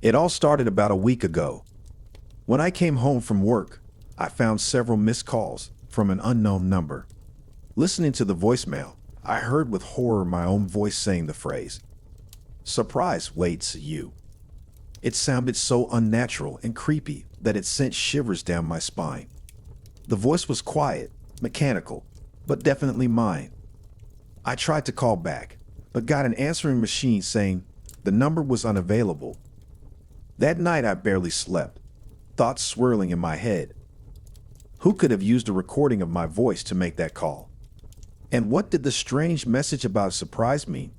It all started about a week ago. When I came home from work, I found several missed calls from an unknown number. Listening to the voicemail, I heard with horror my own voice saying the phrase, "Surprise waits you." It sounded so unnatural and creepy that it sent shivers down my spine. The voice was quiet, mechanical, but definitely mine. I tried to call back, but got an answering machine saying the number was unavailable. That night I barely slept, thoughts swirling in my head. Who could have used a recording of my voice to make that call? And what did the strange message about surprise mean?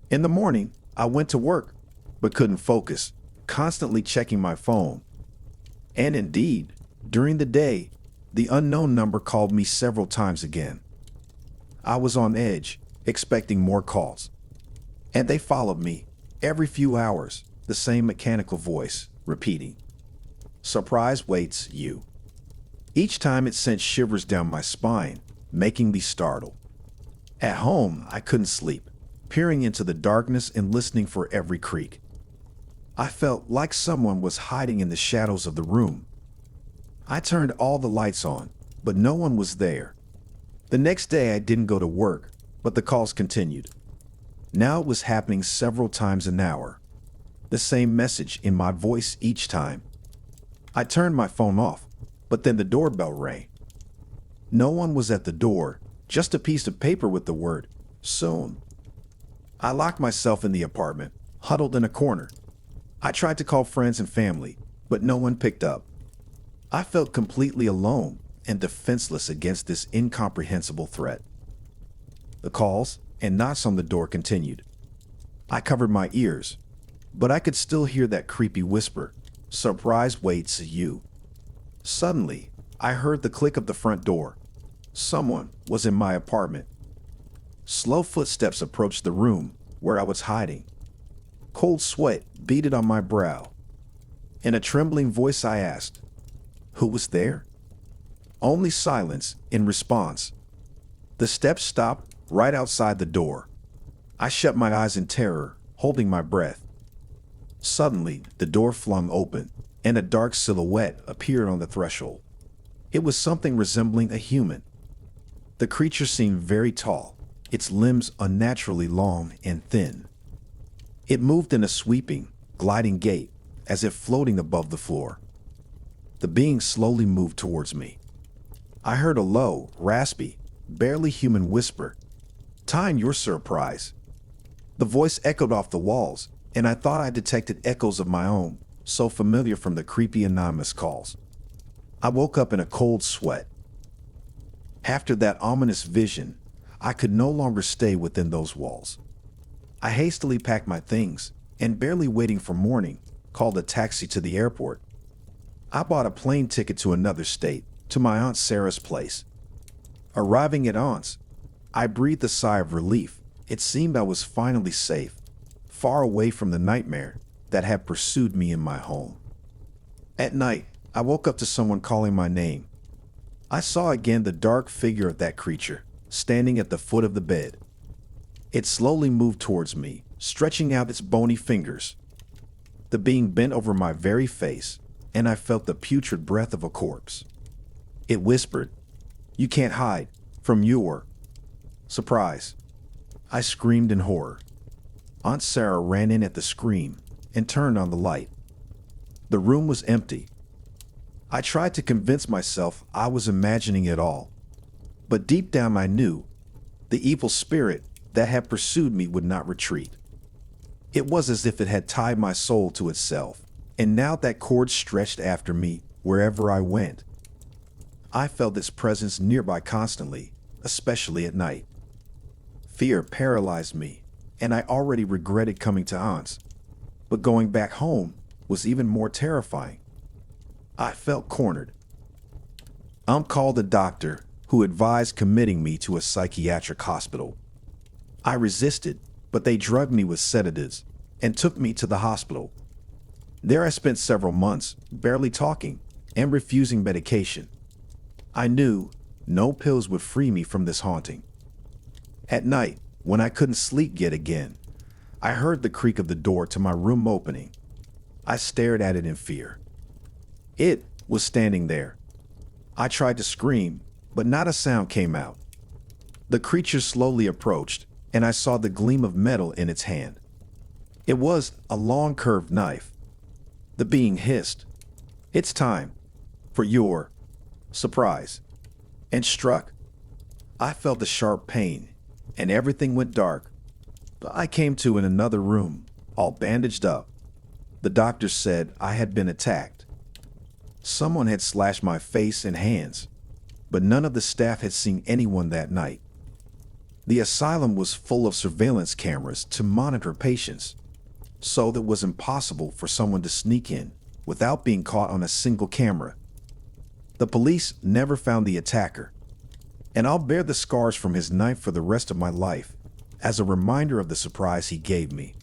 In the morning, I went to work, but couldn't focus, constantly checking my phone. And indeed, during the day, the unknown number called me several times again. I was on edge, expecting more calls. And they followed me, every few hours, the same mechanical voice, repeating, "Surprise waits you." Each time it sent shivers down my spine, making me startled. At home, I couldn't sleep, peering into the darkness and listening for every creak. I felt like someone was hiding in the shadows of the room. I turned all the lights on, but no one was there. The next day I didn't go to work, but the calls continued. Now it was happening several times an hour. The same message in my voice each time. I turned my phone off, but then the doorbell rang. No one was at the door, just a piece of paper with the word, "Soon." I locked myself in the apartment, huddled in a corner. I tried to call friends and family, but no one picked up. I felt completely alone and defenseless against this incomprehensible threat. The calls and knocks on the door continued. I covered my ears, but I could still hear that creepy whisper, "Surprise waits you." Suddenly, I heard the click of the front door. Someone was in my apartment. Slow footsteps approached the room where I was hiding. Cold sweat beaded on my brow. In a trembling voice I asked, "Who was there?" Only silence in response. The steps stopped right outside the door. I shut my eyes in terror, holding my breath. Suddenly, the door flung open, and a dark silhouette appeared on the threshold. It was something resembling a human. The creature seemed very tall, its limbs unnaturally long and thin. It moved in a sweeping, gliding gait, as if floating above the floor. The being slowly moved towards me. I heard a low, raspy, barely human whisper, "Time your surprise." The voice echoed off the walls, and I thought I detected echoes of my own, so familiar from the creepy anonymous calls. I woke up in a cold sweat. After that ominous vision, I could no longer stay within those walls. I hastily packed my things, and barely waiting for morning, called a taxi to the airport. I bought a plane ticket to another state, to my Aunt Sarah's place. Arriving at Aunt's, I breathed a sigh of relief. It seemed I was finally safe, far away from the nightmare that had pursued me in my home. At night, I woke up to someone calling my name. I saw again the dark figure of that creature, standing at the foot of the bed. It slowly moved towards me, stretching out its bony fingers. The being bent over my very face, and I felt the putrid breath of a corpse. It whispered, "You can't hide from your surprise." I screamed in horror. Aunt Sarah ran in at the scream and turned on the light. The room was empty. I tried to convince myself I was imagining it all, but deep down I knew the evil spirit that had pursued me would not retreat. It was as if it had tied my soul to itself, and now that cord stretched after me wherever I went. I felt its presence nearby constantly, especially at night. Fear paralyzed me, and I already regretted coming to Aunt's, but going back home was even more terrifying. I felt cornered. Aunt called a doctor who advised committing me to a psychiatric hospital. I resisted, but they drugged me with sedatives and took me to the hospital. There I spent several months, barely talking and refusing medication. I knew no pills would free me from this haunting. At night, when I couldn't sleep yet again, I heard the creak of the door to my room opening. I stared at it in fear. It was standing there. I tried to scream, but not a sound came out. The creature slowly approached, and I saw the gleam of metal in its hand. It was a long curved knife. The being hissed, "It's time for your surprise," and struck. I felt a sharp pain, and everything went dark. I came to in another room, all bandaged up. The doctor said I had been attacked. Someone had slashed my face and hands, but none of the staff had seen anyone that night. The asylum was full of surveillance cameras to monitor patients, so it was impossible for someone to sneak in without being caught on a single camera. The police never found the attacker, and I'll bear the scars from his knife for the rest of my life as a reminder of the surprise he gave me.